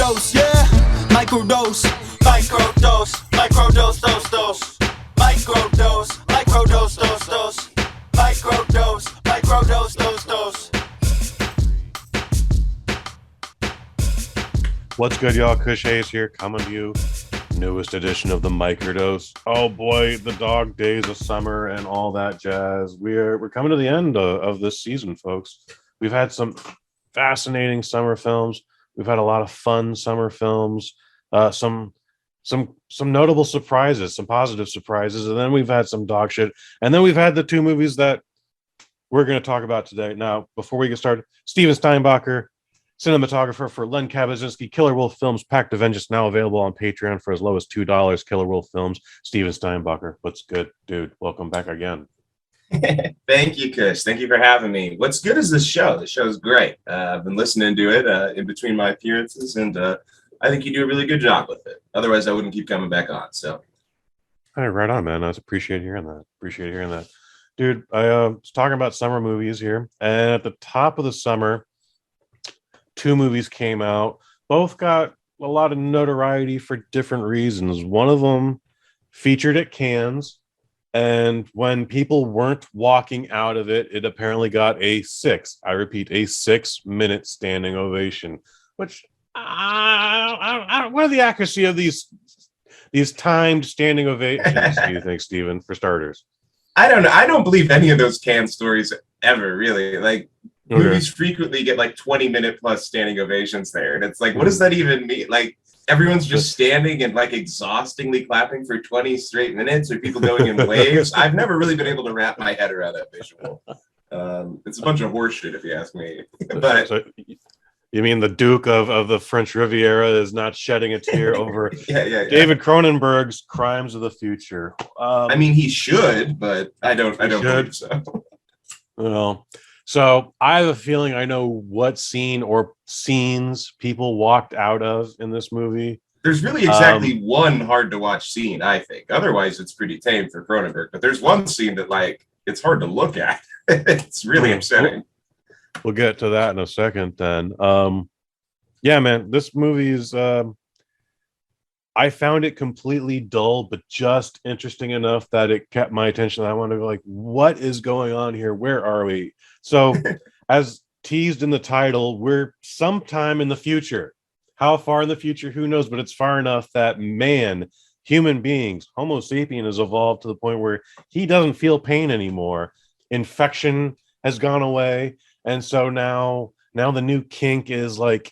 Microdose, yeah. Microdose. Microdose. Microdose, dose. Microdose. Microdose, dose. Microdose. Microdose, dose. What's good, y'all? Kush Hayes here, coming to you. Newest edition of the Microdose. Oh boy, the dog days of summer and all that jazz. We're coming to the end of this season, folks. We've had some fascinating summer films. We've had a lot of fun summer films. Some notable surprises, some positive surprises, and then we've had some dog shit. And then we've had the two movies that we're going to talk about today. Now, before we get started, Steven Steinbacher, cinematographer for Len Kabaczynski, Killer Wolf Films, Pact of Vengeance, now available on Patreon for as low as $2. Killer Wolf Films, Steven Steinbacher. What's good, dude? Welcome back again. Thank you, Kush. Thank you for having me. What's good is this show. The show's great. I've been listening to it in between my appearances, and I think you do a really good job with it. Otherwise, I wouldn't keep coming back on. So, all right, right on, man. I appreciate hearing that. Dude, I was talking about summer movies here, and at the top of the summer, two movies came out. Both got a lot of notoriety for different reasons. One of them featured at Cannes, and when people weren't walking out of it, it apparently got a 6-minute standing ovation. Which what are the accuracy of these timed standing ovations? Do you think, Steven? For starters, I don't know. I don't believe any of those Cannes stories ever. Really, like. Okay. Movies frequently get like 20-minute plus standing ovations there. And it's like, what does that even mean? Like, everyone's just standing and like exhaustingly clapping for 20 straight minutes, or people going in waves. I've never really been able to wrap my head around that visual. It's a bunch of horseshit, if you ask me. But so, you mean the Duke of the French Riviera is not shedding a tear over yeah. David Cronenberg's Crimes of the Future? I mean, he should, but I don't believe so. Well, so I have a feeling I know what scene or scenes people walked out of in this movie. There's really exactly one hard to watch scene, I think. Otherwise, it's pretty tame for Cronenberg. But there's one scene that, like, it's hard to look at. It's really upsetting. We'll get to that in a second then. Yeah, man, this movie is... I found it completely dull, but just interesting enough that it kept my attention. I wanted to be like, what is going on here? Where are we? So, as teased in the title, we're sometime in the future. How far in the future? Who knows? But it's far enough that human beings, Homo sapien, has evolved to the point where he doesn't feel pain anymore. Infection has gone away. And so now the new kink is like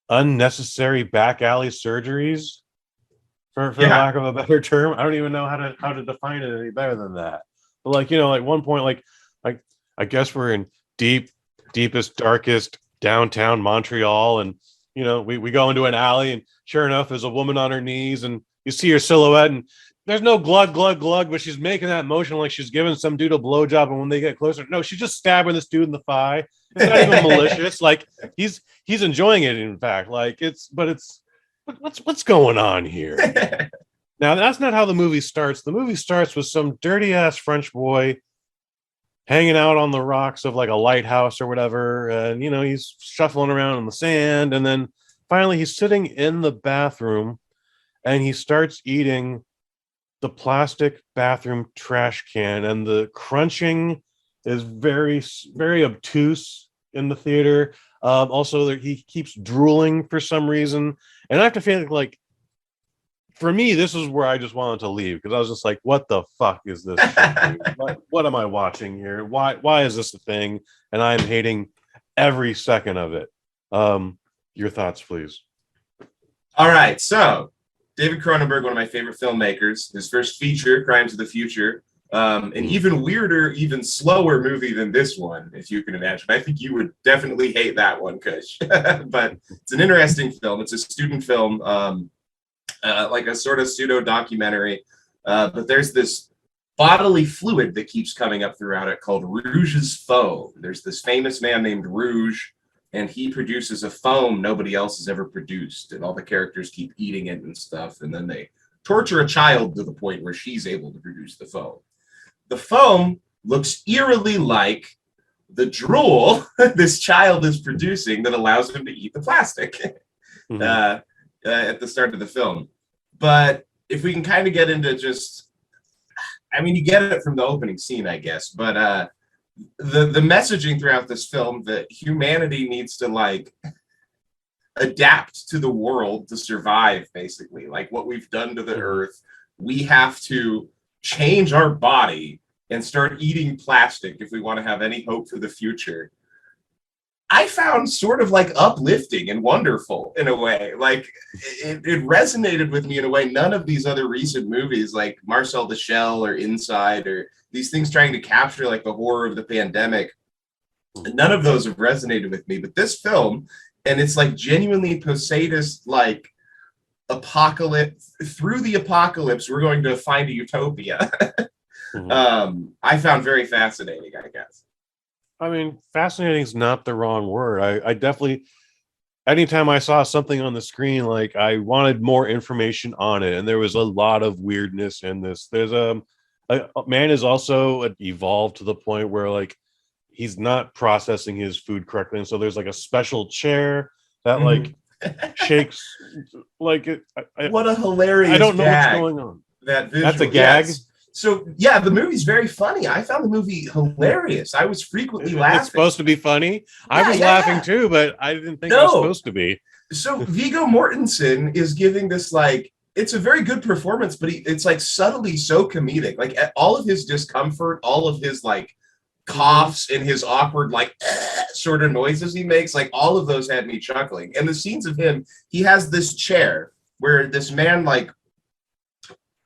unnecessary back alley surgeries. For lack of a better term, I don't even know how to define it any better than that. But like, you know, like one point, like I guess we're in deepest, darkest downtown Montreal, and you know, we go into an alley, and sure enough, there's a woman on her knees, and you see her silhouette, and there's no glug, but she's making that motion like she's giving some dude a blowjob, and when they get closer, no, she's just stabbing this dude in the thigh. It's not even malicious. Like he's enjoying it, in fact. Like what's going on here? Now, that's not how the movie starts. The movie starts with some dirty ass French boy hanging out on the rocks of like a lighthouse or whatever, and you know, he's shuffling around in the sand, and then finally he's sitting in the bathroom and he starts eating the plastic bathroom trash can, and the crunching is very, very obtuse in the theater. Also, he keeps drooling for some reason, and I have to feel like for me, this is where I just wanted to leave, because I was just like, "What the fuck is this? What am I watching here? Why is this a thing?" And I'm hating every second of it. Your thoughts, please. All right, so David Cronenberg, one of my favorite filmmakers, his first feature, Crimes of the Future. An even weirder, even slower movie than this one, if you can imagine. I think you would definitely hate that one, Kush. But it's an interesting film. It's a student film, like a sort of pseudo documentary. But there's this bodily fluid that keeps coming up throughout it called Rouge's foam. There's this famous man named Rouge, and he produces a foam nobody else has ever produced. And all the characters keep eating it and stuff. And then they torture a child to the point where she's able to produce the foam. The foam looks eerily like the drool this child is producing that allows him to eat the plastic. at the start of the film. But if we can kind of get into just, I mean, you get it from the opening scene, I guess, but the messaging throughout this film that humanity needs to like adapt to the world to survive, basically, like what we've done to the earth, we have to change our body and start eating plastic if we want to have any hope for the future. I found sort of like uplifting and wonderful in a way. Like it resonated with me in a way none of these other recent movies like Marcel the Shell or Inside or these things trying to capture like the horror of the pandemic, none of those have resonated with me. But this film, and it's like genuinely Poseidus, like apocalypse, through the apocalypse we're going to find a utopia. I found very fascinating, I guess. I mean, fascinating is not the wrong word. I definitely, anytime I saw something on the screen, like I wanted more information on it, and there was a lot of weirdness in this. There's a man is also evolved to the point where like he's not processing his food correctly, and so there's like a special chair that like shakes like it. What a hilarious! I don't know gag. what's going on. That visual, that's a gag. Yes. So yeah, the movie's very funny. I found the movie hilarious. I was frequently laughing. It's supposed to be funny. I was laughing too, but I didn't think it was supposed to be. So Viggo Mortensen is giving this like, it's a very good performance, but it's like subtly so comedic. Like all of his discomfort, all of his like coughs and his awkward like sort of noises he makes, like all of those had me chuckling. And the scenes of him, he has this chair where this man like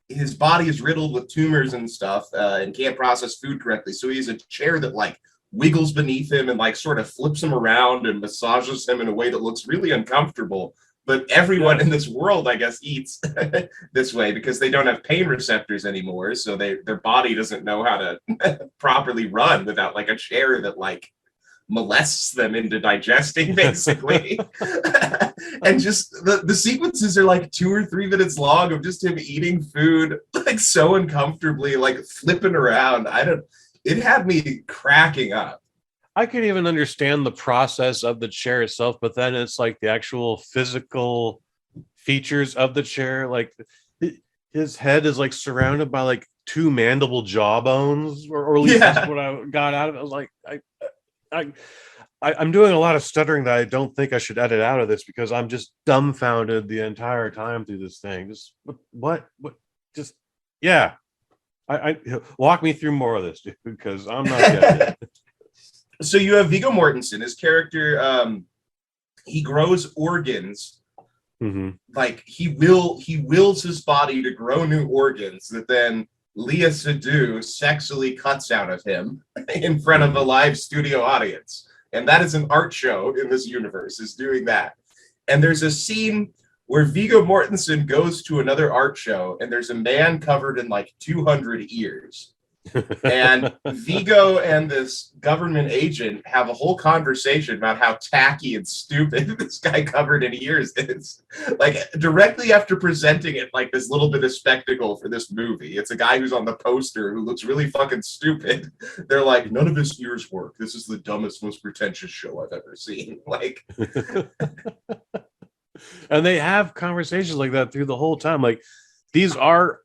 his body is riddled with tumors and stuff and can't process food correctly. So he has a chair that like wiggles beneath him and like sort of flips him around and massages him in a way that looks really uncomfortable. But everyone in this world, I guess, eats this way because they don't have pain receptors anymore. So their body doesn't know how to properly run without like a chair that like molests them into digesting, basically. And just the sequences are like 2 or 3 minutes long of just him eating food like so uncomfortably, like flipping around. It had me cracking up. I could even understand the process of the chair itself, but then it's like the actual physical features of the chair. Like his head is like surrounded by like 2 mandible jawbones, or at least that's what I got out of it. I was like, I'm doing a lot of stuttering that I don't think I should edit out of this because I'm just dumbfounded the entire time through this thing. Just what? Just yeah. I walk me through more of this, dude, because I'm not getting it. So you have Viggo Mortensen, his character. He grows organs. Like he wills his body to grow new organs that then Léa Seydoux sexually cuts out of him in front of a live studio audience. And that is an art show in this universe, is doing that. And there's a scene where Viggo Mortensen goes to another art show and there's a man covered in like 200 ears. And Viggo and this government agent have a whole conversation about how tacky and stupid this guy covered in ears is. Like directly after presenting it like this little bit of spectacle for this movie, it's a guy who's on the poster who looks really fucking stupid. They're like, none of his ears work. This is the dumbest, most pretentious show I've ever seen. Like, and they have conversations like that through the whole time. Like these are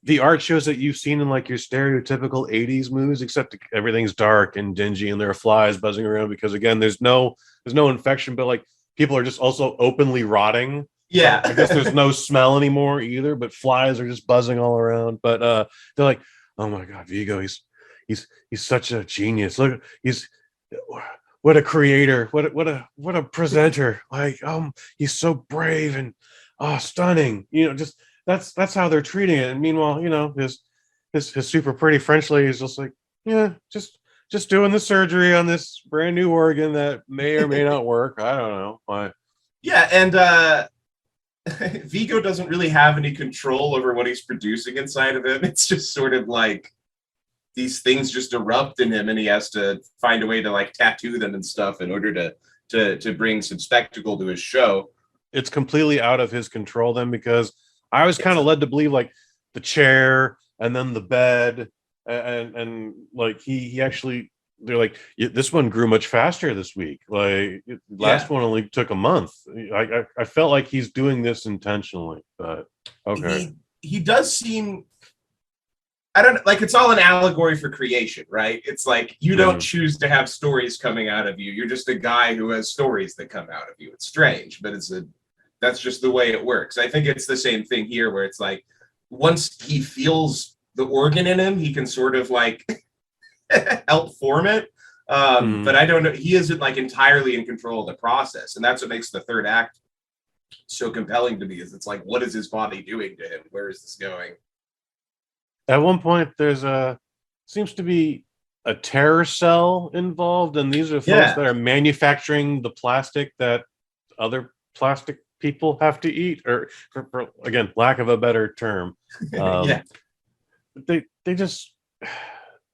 the art shows that you've seen in like your stereotypical 80s movies, except everything's dark and dingy and there are flies buzzing around because again, there's no infection, but like people are just also openly rotting. Yeah. I guess there's no smell anymore either, but flies are just buzzing all around. But they're like, oh my God, Viggo, he's such a genius. Look, what a creator, what a presenter. Like, he's so brave and stunning. You know, just that's how they're treating it. And meanwhile, you know, his super pretty French lady is just like, yeah, just doing the surgery on this brand new organ that may or may not work. I don't know why. Yeah, and Viggo doesn't really have any control over what he's producing inside of him. It's just sort of like these things just erupt in him, and he has to find a way to like tattoo them and stuff in order to bring some spectacle to his show. It's completely out of his control then, because I was kind of led to believe like the chair and then the bed and like he actually they're like, this one grew much faster this week. Like last one only took a month. I felt like he's doing this intentionally, but okay. He does seem, I don't like, it's all an allegory for creation, right? It's like you don't choose to have stories coming out of you. You're just a guy who has stories that come out of you. It's strange, but that's just the way it works. I think it's the same thing here where it's like once he feels the organ in him, he can sort of like help form it. But I don't know, he isn't like entirely in control of the process. And that's what makes the third act so compelling to me, is it's like, what is his body doing to him? Where is this going? At one point, seems to be a terror cell involved, and these are folks that are manufacturing the plastic that other plastic people have to eat, or for again, lack of a better term. They're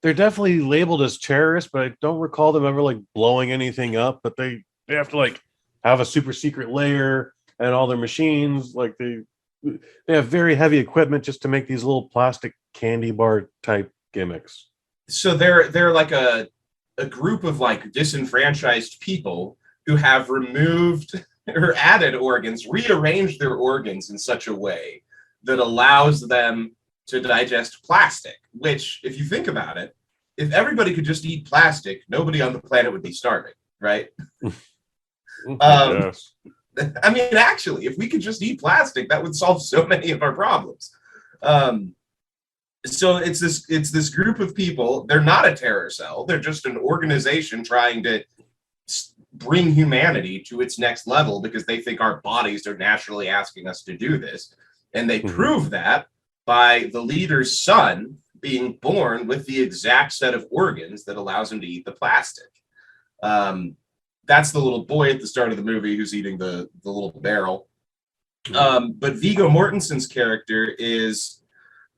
definitely labeled as terrorists, but I don't recall them ever like blowing anything up. But they have to like have a super secret layer and all their machines. Like they have very heavy equipment just to make these little plastic candy bar type gimmicks. So they're like a group of like disenfranchised people who have removed or added organs, rearranged their organs in such a way that allows them to digest plastic, which, if you think about it, if everybody could just eat plastic, nobody on the planet would be starving, right? Yes. I mean, actually, if we could just eat plastic, that would solve so many of our problems. So it's this group of people. They're not a terror cell. They're just an organization trying to bring humanity to its next level because they think our bodies are naturally asking us to do this. And they prove that by the leader's son being born with the exact set of organs that allows him to eat the plastic. That's the little boy at the start of the movie who's eating the little barrel. But Viggo Mortensen's character is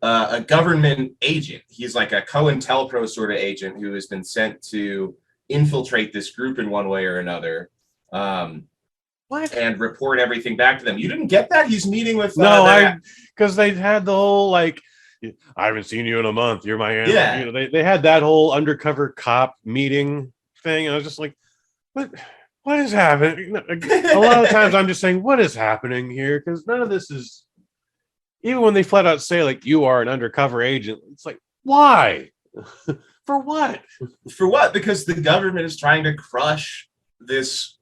a government agent. He's like a COINTELPRO sort of agent who has been sent to infiltrate this group in one way or another. And report everything back to them. You didn't get that? He's meeting with because they had the whole like, I haven't seen you in a month. You're my animal. Yeah. You know, they had that whole undercover cop meeting thing, and I was just like, what is happening? A lot of times I'm just saying, what is happening here? Because none of this is, even when they flat out say like you are an undercover agent, it's like, why? For what? For what? Because the government is trying to crush this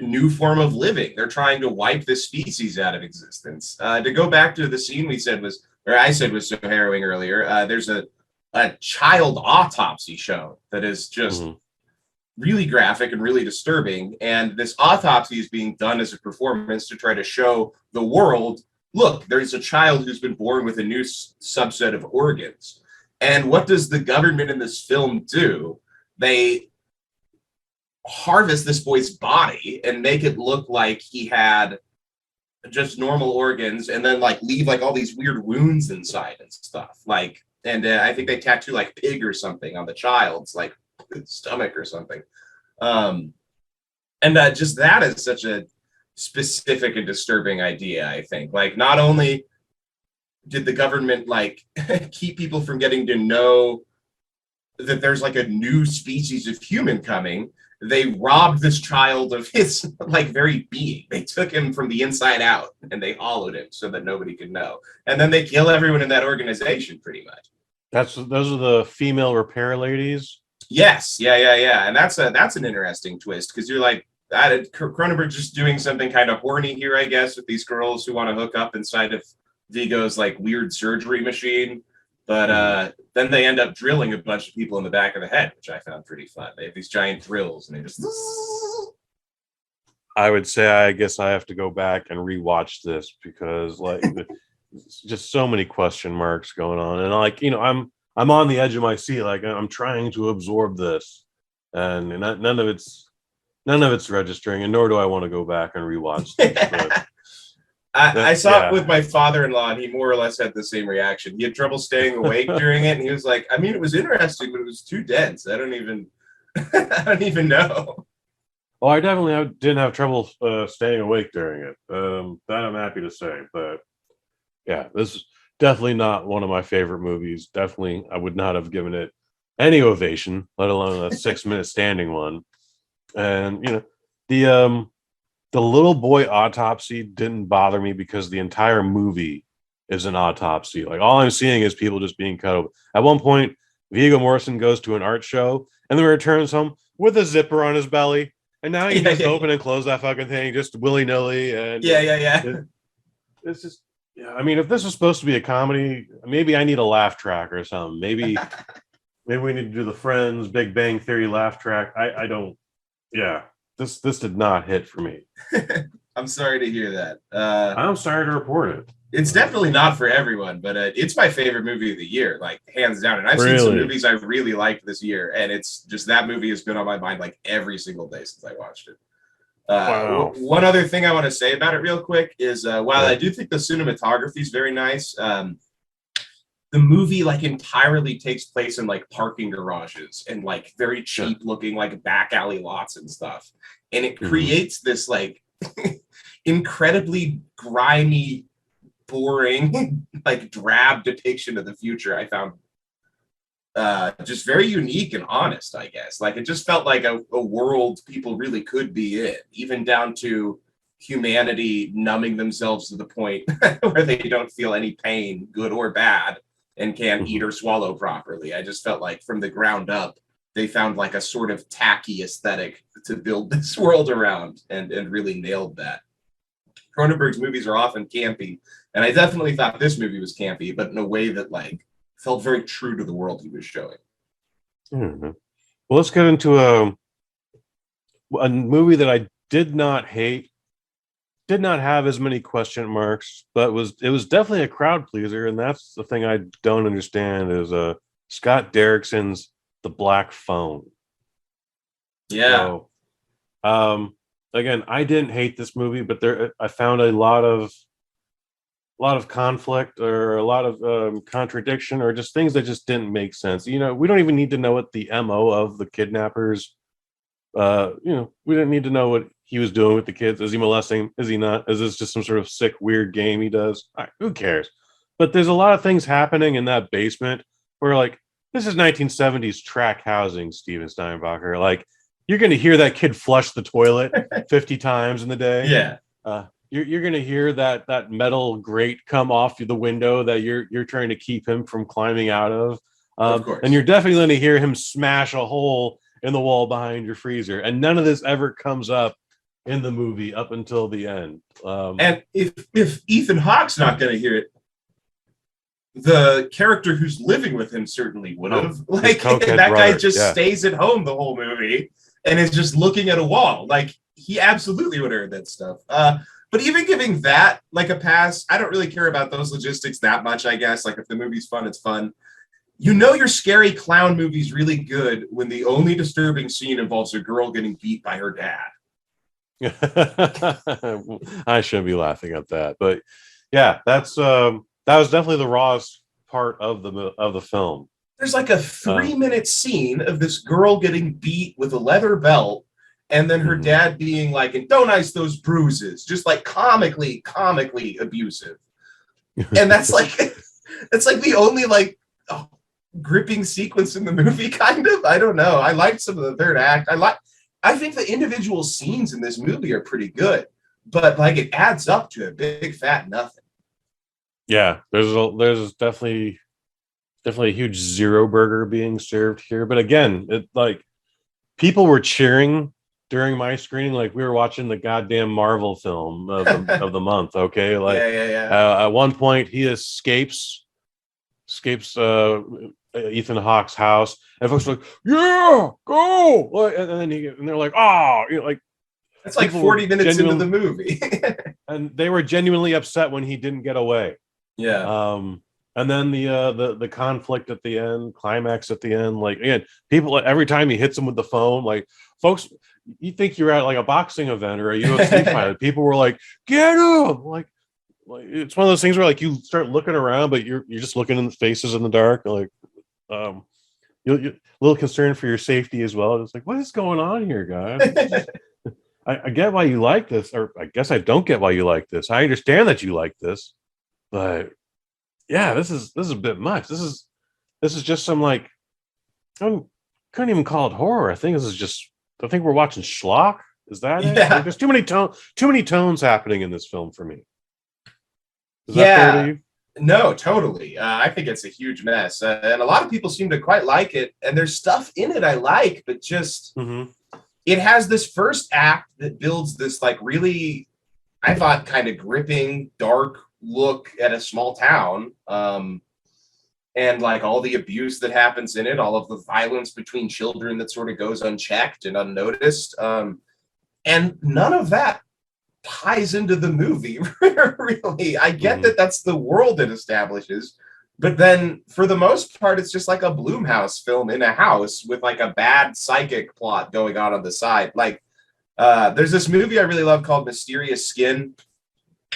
new form of living. They're trying to wipe this species out of existence. To go back to the scene I said was so harrowing earlier, there's a child autopsy show that is just really graphic and really disturbing. And this autopsy is being done as a performance to try to show the world, look, there's a child who's been born with a new subset of organs. And what does the government in this film do? They harvest this boy's body and make it look like he had just normal organs, and then like leave like all these weird wounds inside and stuff. Like, and I think they tattoo like pig or something on the child's like stomach or something. And just that is such a specific and disturbing idea. I think like not only did the government like keep people from getting to know that there's like a new species of human coming, they robbed this child of his like very being. They took him from the inside out and they hollowed him so that nobody could know. And then they kill everyone in that organization pretty much. Those are the female repair ladies. Yes. Yeah. And that's an interesting twist because you're like, Cronenberg just doing something kind of horny here, I guess, with these girls who want to hook up inside of Viggo's like weird surgery machine. But then they end up drilling a bunch of people in the back of the head, which I found pretty fun. They have these giant drills and they just... I would say I guess I have to go back and rewatch this because like just so many question marks going on. And like, you know, I'm on the edge of my seat. Like I'm trying to absorb this and none of it's registering, and nor do I want to go back and rewatch this. I saw it with my father-in-law, and he more or less had the same reaction. He had trouble staying awake during it, and he was like, I mean, it was interesting, but it was too dense. I don't even know. Well, I definitely didn't have trouble staying awake during it. That I'm happy to say. But yeah, this is definitely not one of my favorite movies. Definitely, I would not have given it any ovation, let alone a 6-minute standing one. And the little boy autopsy didn't bother me because the entire movie is an autopsy. Like all I'm seeing is people just being cut open. At one point, Viggo Mortensen goes to an art show and then returns home with a zipper on his belly. And now you just open and cose that fucking thing just willy-nilly. And it's just, yeah. I mean, if this was supposed to be a comedy, maybe I need a laugh track or something. Maybe we need to do the Friends Big Bang Theory laugh track. I don't. Yeah, this did not hit for me. I'm sorry to hear that. I'm sorry to report it. It's definitely not for everyone, but it's my favorite movie of the year, like hands down. And I've seen some movies I really liked this year, and it's just that movie has been on my mind like every single day since I watched it. Wow. One other thing I want to say about it real quick is while I do think the cinematography is very nice, the movie like entirely takes place in like parking garages and like very cheap looking like back alley lots and stuff. And it creates this like incredibly grimy, boring, like drab depiction of the future. I found just very unique and honest, I guess. Like it just felt like a world people really could be in, even down to humanity numbing themselves to the point where they don't feel any pain, good or bad, and can't eat or swallow properly. I just felt like from the ground up, they found like a sort of tacky aesthetic to build this world around and really nailed that. Cronenberg's movies are often campy, and I definitely thought this movie was campy, but in a way that like felt very true to the world he was showing. Well, let's get into a movie that I did not hate, did not have as many question marks, but it was definitely a crowd pleaser, and that's the thing I don't understand is Scott Derrickson's The Black Phone. Yeah. So, again, I didn't hate this movie, but I found a lot of conflict or a lot of contradiction or just things that just didn't make sense. We don't even need to know what the MO of the kidnappers. We didn't need to know what he was doing with the kids. Is he molesting? Is he not? Is this just some sort of sick, weird game he does? All right, who cares? But there's a lot of things happening in that basement where, like, this is 1970s track housing, Steven Steinbacher. Like, you're going to hear that kid flush the toilet 50 times in the day. Yeah. You're going to hear that metal grate come off the window that you're trying to keep him from climbing out of. Course. And you're definitely going to hear him smash a hole in the wall behind your freezer. And none of this ever comes up in the movie up until the end. And if Ethan Hawke's not going to hear it, the character who's living with him certainly would have. Like that guy just stays at home the whole movie and is just looking at a wall. Like he absolutely would have heard that stuff. But even giving that like a pass, I don't really care about those logistics that much, I guess. Like if the movie's fun, it's fun. Your scary clown movie's really good when the only disturbing scene involves a girl getting beat by her dad. I shouldn't be laughing at that, but yeah, that was definitely the rawest part of the film. There's like a 3-minute scene of this girl getting beat with a leather belt, and then her dad being like, "And don't ice those bruises," just like comically abusive. And that's like the only like gripping sequence in the movie, kind of. I don't know. I liked some of the third act. I think the individual scenes in this movie are pretty good, but like it adds up to a big fat nothing. Yeah, there's definitely a huge zero burger being served here. But again, it like people were cheering during my screening like we were watching the goddamn Marvel film of the month. Okay, like yeah. At one point he escapes Ethan Hawke's house, and folks are like, "Yeah, go!" And then they're like, "Oh," like it's like 40 minutes into the movie, and they were genuinely upset when he didn't get away. Yeah. And then the conflict at the end, climax at the end, like again, people every time he hits them with the phone, like folks, you think you're at like a boxing event or a UFC fight. People were like, "Get him!" Like it's one of those things where like you start looking around, but you're just looking in the faces in the dark, like you're a little concerned for your safety as well. It's like, what is going on here, guys? I get why you like this, or I guess I don't get why you like this. I understand that you like this, but yeah, this is a bit much. This is just some like I couldn't even call it horror. I think this is just. I think we're watching schlock. Is that it? Yeah. Like, there's too many tones happening in this film for me. Is that fair to Yeah. you? No, totally. I think it's a huge mess, and a lot of people seem to quite like it. And there's stuff in it I like, but just Mm-hmm. it has this first act that builds this like really, I thought, kind of gripping, dark look at a small town. And like all the abuse that happens in it, all of the violence between children that sort of goes unchecked and unnoticed. And none of that ties into the movie, really. I get that that's the world it establishes, but then for the most part, it's just like a Blumhouse film in a house with like a bad psychic plot going on the side. Like, there's this movie I really love called Mysterious Skin,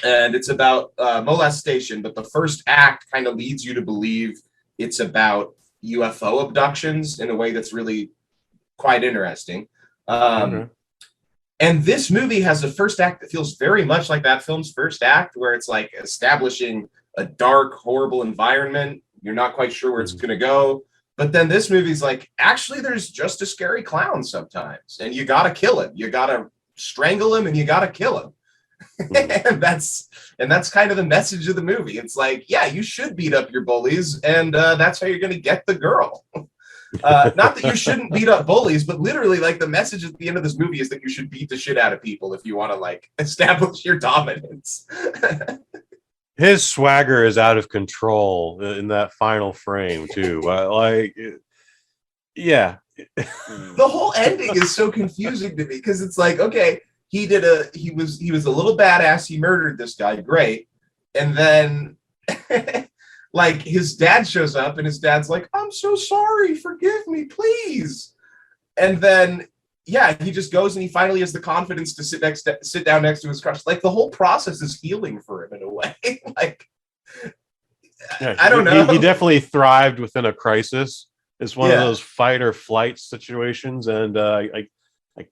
and it's about molestation, but the first act kind of leads you to believe it's about UFO abductions in a way that's really quite interesting. Okay. And this movie has a first act that feels very much like that film's first act, where it's like establishing a dark, horrible environment. You're not quite sure where it's going to go. But then this movie's like, actually, there's just a scary clown sometimes, and you got to kill him. You got to strangle him, and you got to kill him. and that's kind of the message of the movie. It's like, yeah, you should beat up your bullies, and that's how you're going to get the girl. Not that you shouldn't beat up bullies, but literally, like, the message at the end of this movie is that you should beat the shit out of people if you want to like establish your dominance. His swagger is out of control in that final frame too. Yeah. The whole ending is so confusing to me because it's like, okay, he was a little badass. He murdered this guy, great, and then like his dad shows up and his dad's like, I'm so sorry, forgive me, please. And then yeah, he just goes and he finally has the confidence to sit down next to his crush. Like the whole process is healing for him in a way. Like, Yeah, I don't know. He definitely thrived within a crisis. It's one of those fight or flight situations, and I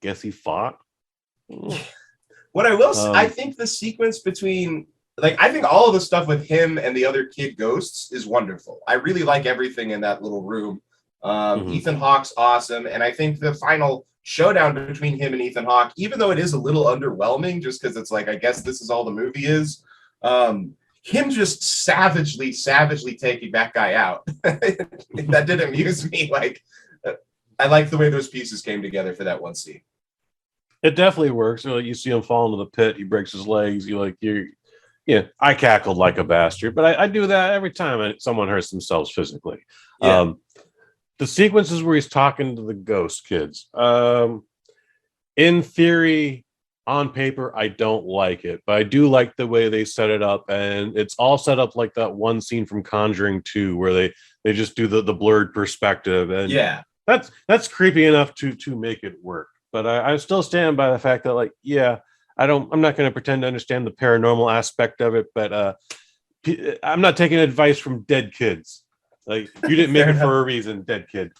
guess he fought. What I will say, I think the sequence between, like, I think all of the stuff with him and the other kid ghosts is wonderful. I really like everything in that little room. Ethan Hawke's awesome, and I think the final showdown between him and Ethan Hawke, even though it is a little underwhelming, just because it's like, I guess this is all the movie is. Him just savagely taking that guy out. That did amuse me. Like, I like the way those pieces came together for that one scene. It definitely works. You see him fall into the pit. He breaks his legs. I cackled like a bastard, but I do that every time someone hurts themselves physically. Yeah. The sequences where he's talking to the ghost kids, in theory, on paper, I don't like it, but I do like the way they set it up, and it's all set up like that one scene from Conjuring 2 where they just do the blurred perspective, and yeah, that's creepy enough to make it work. But I still stand by the fact that, like, yeah, I'm not going to pretend to understand the paranormal aspect of it, but I'm not taking advice from dead kids. Like, you didn't make it for a reason, dead kid.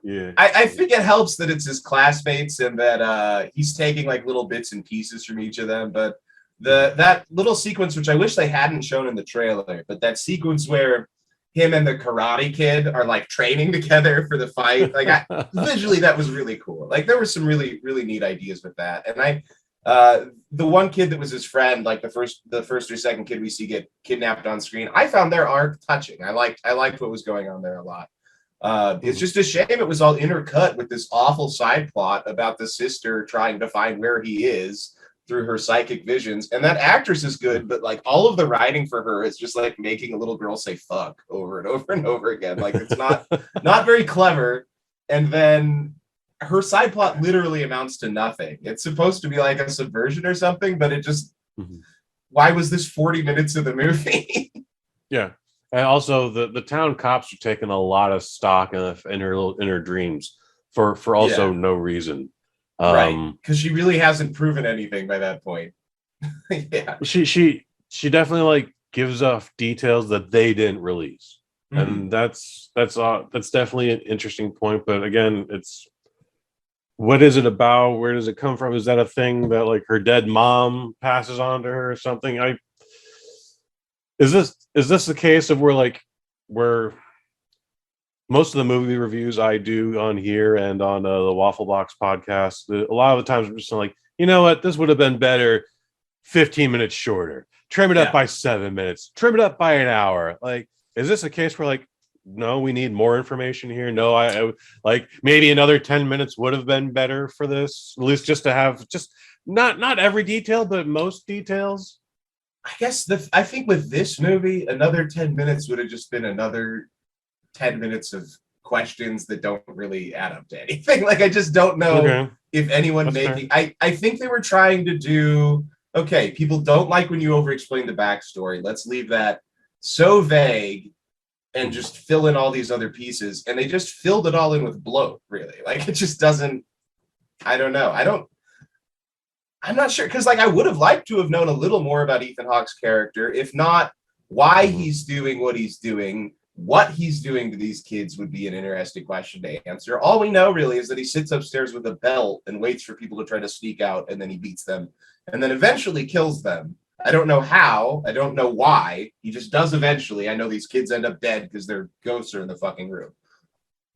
Yeah, I think it helps that it's his classmates and that he's taking like little bits and pieces from each of them. But that little sequence, which I wish they hadn't shown in the trailer, but that sequence where him and the karate kid are like training together for the fight, like visually that was really cool. Like there were some really neat ideas with that. And the one kid that was his friend, like the first or second kid we see get kidnapped on screen, I found their arc touching. I liked what was going on there a lot. It's just a shame it was all intercut with this awful side plot about the sister trying to find where he is through her psychic visions. And that actress is good, but like all of the writing for her is just like making a little girl say fuck over and over and over again. Like it's not very clever. And then her side plot literally amounts to nothing. It's supposed to be like a subversion or something, but it just, why was this 40 minutes of the movie? Yeah. And also the town cops are taking a lot of stock in her dreams for also no reason. Right. Because she really hasn't proven anything by that point. Yeah. She definitely like gives off details that they didn't release. And that's definitely an interesting point. But again, it's, what is it about? Where does it come from? Is that a thing that like her dead mom passes on to her or something? Is this the case of where most of the movie reviews I do on here and on the Waffle Box podcast, a lot of the times I'm just like, you know what, this would have been better 15 minutes shorter. Trim it up by 7 minutes. Trim it up by an hour. Like, is this a case where like, no, we need more information here? No, I like maybe another 10 minutes would have been better for this, at least just to have just not every detail, but most details. I guess I think with this movie, another 10 minutes would have just been another 10 minutes of questions that don't really add up to anything. Like, I just don't know if anyone That's making, I think they were trying to do, okay, people don't like when you over explain the backstory. Let's leave that so vague and just fill in all these other pieces. And they just filled it all in with bloat, really. Like, it just doesn't, I don't know. I'm not sure, because like I would have liked to have known a little more about Ethan Hawke's character. If not, why he's doing what he's doing, what he's doing to these kids would be an interesting question to answer. All we know really is that he sits upstairs with a belt and waits for people to try to sneak out, and then he beats them, and then eventually kills them. I don't know how. I don't know why. He just does eventually. I know these kids end up dead because their ghosts are in the fucking room.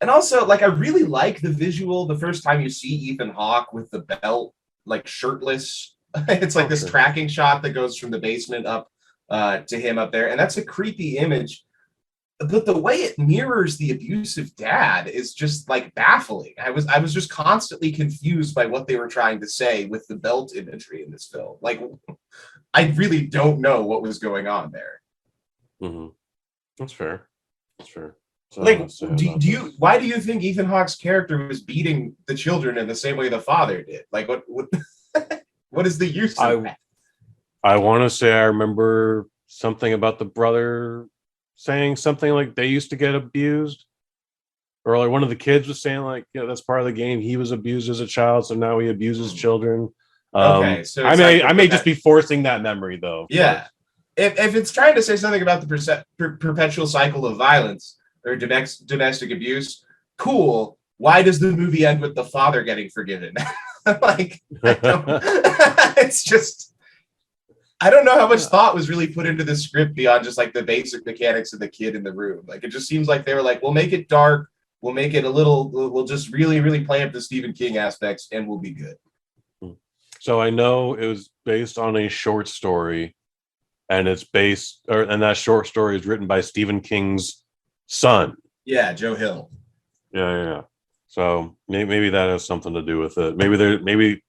And also, like, I really like the visual the first time you see Ethan Hawke with the belt, like shirtless. It's like this tracking shot that goes from the basement up to him up there, and that's a creepy image. But the way it mirrors the abusive dad is just like baffling. I was just constantly confused by what they were trying to say with the belt imagery in this film. Like, I really don't know what was going on there. Mm-hmm. That's fair. So like, why do you think Ethan Hawke's character was beating the children in the same way the father did? Like, what what is the use of that? I want to say I remember something about the brother saying something like they used to get abused, or like one of the kids was saying like, yeah, that's part of the game. He was abused as a child, so now he abuses children. Okay, so I may just be forcing that memory though. Yeah, if it's trying to say something about the perpetual cycle of violence or domestic abuse, cool. Why does the movie end with the father getting forgiven? Like, it's just, I don't know how much thought was really put into the script beyond just like the basic mechanics of the kid in the room. Like, it just seems like they were like, we'll make it dark, we'll make it we'll just really, really play up the Stephen King aspects, and we'll be good. So I know it was based on a short story, and and that short story is written by Stephen King's son. Yeah, Joe Hill. Yeah. So maybe that has something to do with it. Maybe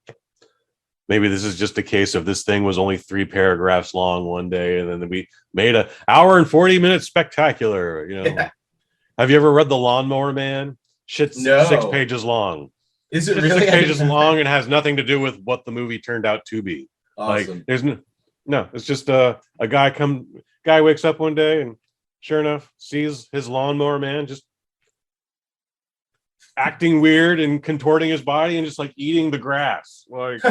this is just a case of this thing was only 3 paragraphs long one day, and then we made an hour and 40-minute spectacular. You know, Have you ever read The Lawnmower Man? Shit's 6 pages long. Is it really 6 pages long and has nothing to do with what the movie turned out to be? Awesome. Like, there's no. It's just a guy wakes up one day and sure enough sees his lawnmower man just acting weird and contorting his body and just like eating the grass. Like,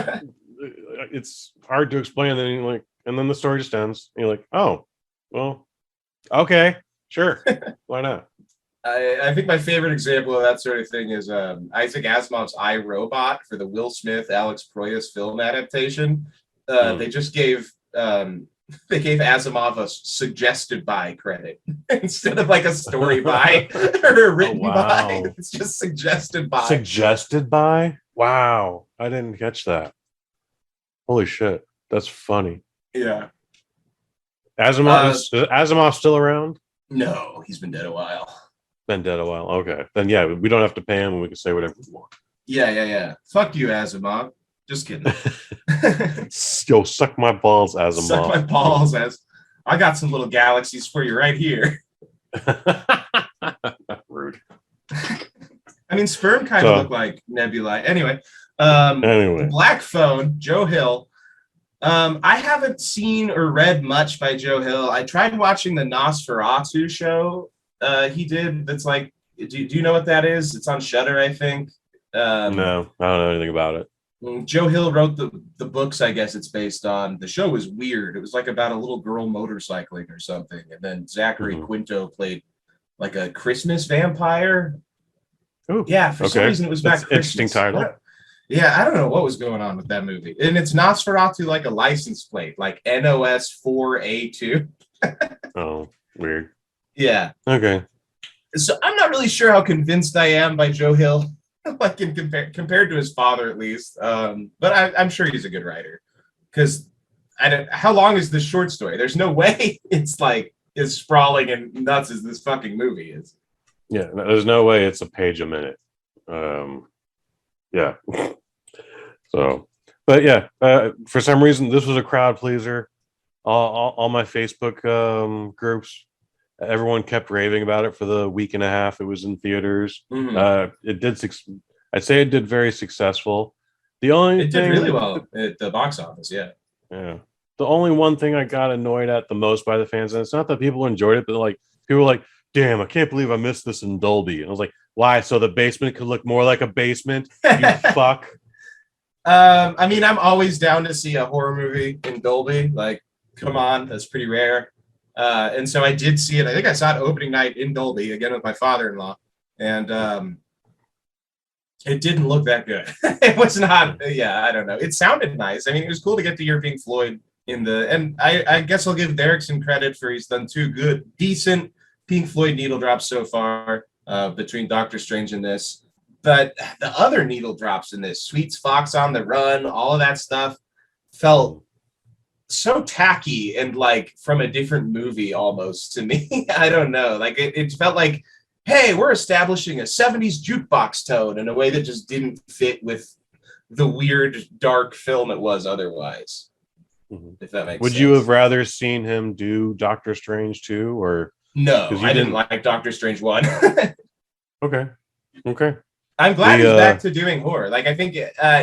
it's hard to explain. And then the story just ends. And you're like, oh, well, okay, sure, why not? I think my favorite example of that sort of thing is Isaac Asimov's I, Robot for the Will Smith, Alex Proyas film adaptation. They just gave Asimov a suggested by credit instead of like a story by or a written by. It's just suggested by. Suggested by? Wow, I didn't catch that. Holy shit, that's funny. Yeah. Asimov still around? No, he's been dead a while. Been dead a while. Okay, then yeah, we don't have to pay him, and we can say whatever we want. Yeah. Fuck you, Asimov. Just kidding. Yo, suck my balls, Asimov. Suck my balls, I got some little galaxies for you right here. Rude. I mean, sperm kind of look like nebulae. Anyway, Black Phone, Joe Hill. I haven't seen or read much by Joe Hill. I tried watching the Nosferatu show he did. That's like, do you know what that is? It's on Shudder, I think. No, I don't know anything about it. Joe Hill wrote the books, I guess it's based on. The show was weird. It was like about a little girl motorcycling or something. And then Zachary Quinto played like a Christmas vampire. Ooh, yeah, for some reason it was back Christmas. Interesting title. Yeah, I don't know what was going on with that movie. And it's Nosferatu like a license plate, like NOS 4A2. Oh, weird. Yeah. Okay. So I'm not really sure how convinced I am by Joe Hill, like compared to his father at least. But I'm sure he's a good writer. Because how long is this short story? There's no way it's like as sprawling and nuts as this fucking movie is. Yeah, there's no way it's a page a minute. Yeah. So, but yeah, for some reason, this was a crowd pleaser. All my Facebook groups, everyone kept raving about it for the week and a half it was in theaters. It did. I'd say it did very successful. It did really well at the box office. Yeah. Yeah. The only one thing I got annoyed at the most by the fans, and it's not that people enjoyed it, but like people were like, "Damn, I can't believe I missed this in Dolby." And I was like, "Why? So the basement could look more like a basement? You fuck." I mean, I'm always down to see a horror movie in Dolby. Like, come on, that's pretty rare. And so I did see it. I think I saw it opening night in Dolby again with my father-in-law, and it didn't look that good. It was not. Yeah, I don't know. It sounded nice. I mean, it was cool to get to hear Pink Floyd and I guess I'll give Derrickson credit for he's done two decent Pink Floyd needle drops so far between Doctor Strange and this. But the other needle drops in this, Sweets Fox on the Run, all of that stuff felt so tacky and like from a different movie almost to me. I don't know. Like it felt like, hey, we're establishing a 70s jukebox tone in a way that just didn't fit with the weird, dark film it was otherwise. If that makes sense. Would you have rather seen him do Doctor Strange 2 or no? I didn't like Doctor Strange 1. Okay. I'm glad he's back to doing horror. Like I think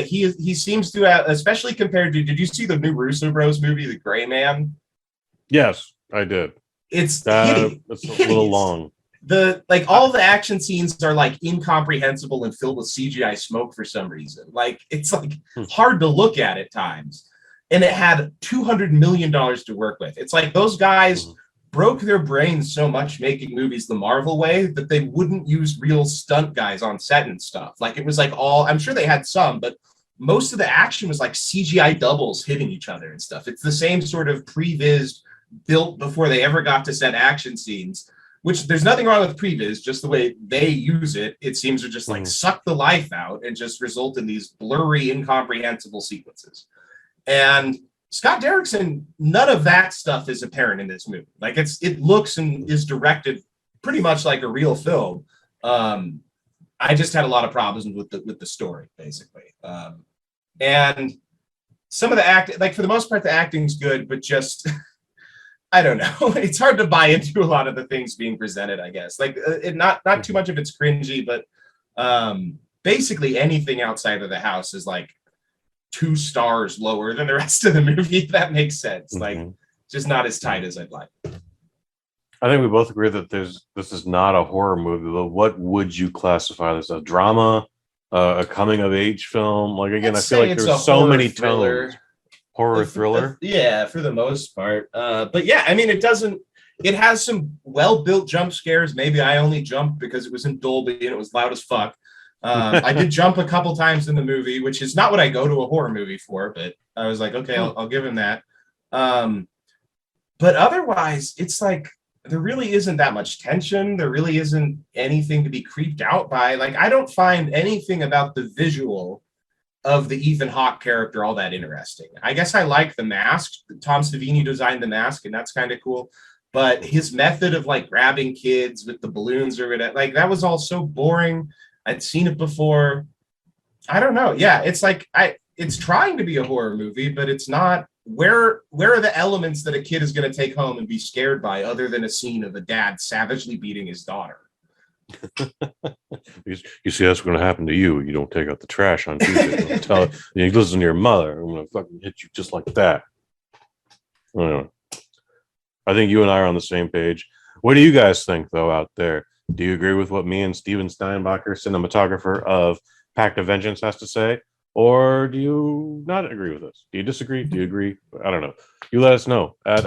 he seems to have, especially compared to. Did you see the new Russo Bros movie, The Gray Man? Yes, I did. It's a little long. All the action scenes are like incomprehensible and filled with CGI smoke for some reason. Like it's like hard to look at times. And it had $200 million to work with. It's like those guys broke their brains so much making movies the Marvel way that they wouldn't use real stunt guys on set and stuff. Like it was like I'm sure they had some, but most of the action was like CGI doubles hitting each other and stuff. It's the same sort of previs built before they ever got to set action scenes, which there's nothing wrong with previs, just the way they use it. It seems to just like suck the life out and just result in these blurry, incomprehensible sequences. And Scott Derrickson, none of that stuff is apparent in this movie. Like it looks and is directed pretty much like a real film. I just had a lot of problems with the story, basically. And some of the act, like for the most part, the acting's good, but just I don't know. It's hard to buy into a lot of the things being presented, I guess. Like not too much of it's cringy, but basically anything outside of the house is like 2 stars lower than the rest of the movie, if that makes sense. Like just not as tight as I'd like. I think we both agree that this is not a horror movie, but what would you classify this? A drama, a coming of age film? Like again, I feel like there's so many tones. Horror thriller? Yeah, for the most part. But yeah, I mean it has some well-built jump scares. Maybe I only jumped because it was in Dolby and it was loud as fuck. I did jump a couple times in the movie, which is not what I go to a horror movie for, but I was like, okay, I'll give him that. But otherwise, it's like there really isn't that much tension. There really isn't anything to be creeped out by. Like, I don't find anything about the visual of the Ethan Hawke character all that interesting. I guess I like the mask. Tom Savini designed the mask, and that's kind of cool. But his method of like grabbing kids with the balloons or whatever, like that was all so boring. I'd seen it before. I don't know. Yeah, it's like it's trying to be a horror movie, but it's not. Where are the elements that a kid is going to take home and be scared by other than a scene of a dad savagely beating his daughter? You see, that's going to happen to you. You don't take out the trash on Tuesday. You listen to your mother. I'm going to fucking hit you just like that. Anyway, I think you and I are on the same page. What do you guys think, though, out there? Do you agree with what me and Steven Steinbacher, cinematographer of Pact of Vengeance, has to say? Or do you not agree with us? Do you disagree? Do you agree? I don't know. You let us know at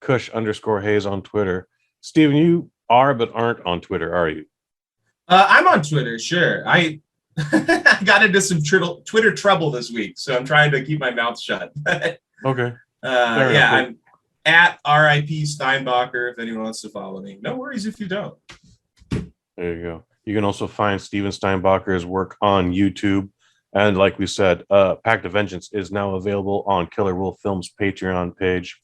Kush_Hayes on Twitter. Steven, you are but aren't on Twitter, are you? I'm on Twitter, sure. I got into some Twitter trouble this week, so I'm trying to keep my mouth shut. Okay. I'm at RIP Steinbacher if anyone wants to follow me. No worries if you don't. There you go. You can also find Steven Steinbacher's work on YouTube. And like we said, Pact of Vengeance is now available on Killer Wolf Films Patreon page.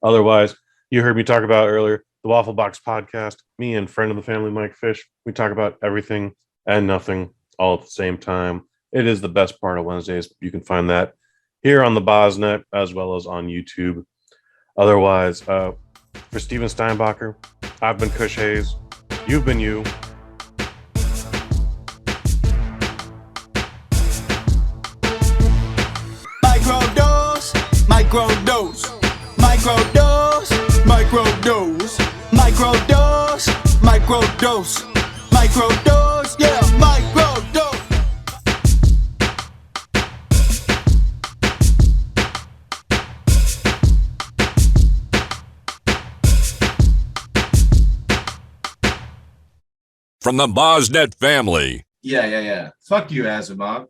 Otherwise, you heard me talk about earlier, the Waffle Box podcast, me and friend of the family, Mike Fish. We talk about everything and nothing all at the same time. It is the best part of Wednesdays. You can find that here on the BosNet as well as on YouTube. Otherwise, for Steven Steinbacher, I've been Kush Hayes. You've been you. Microdose, microdose, microdose, microdose, microdose, microdose, microdose, yeah, microdose. From the BosNet family. Yeah. Fuck you, Asimov.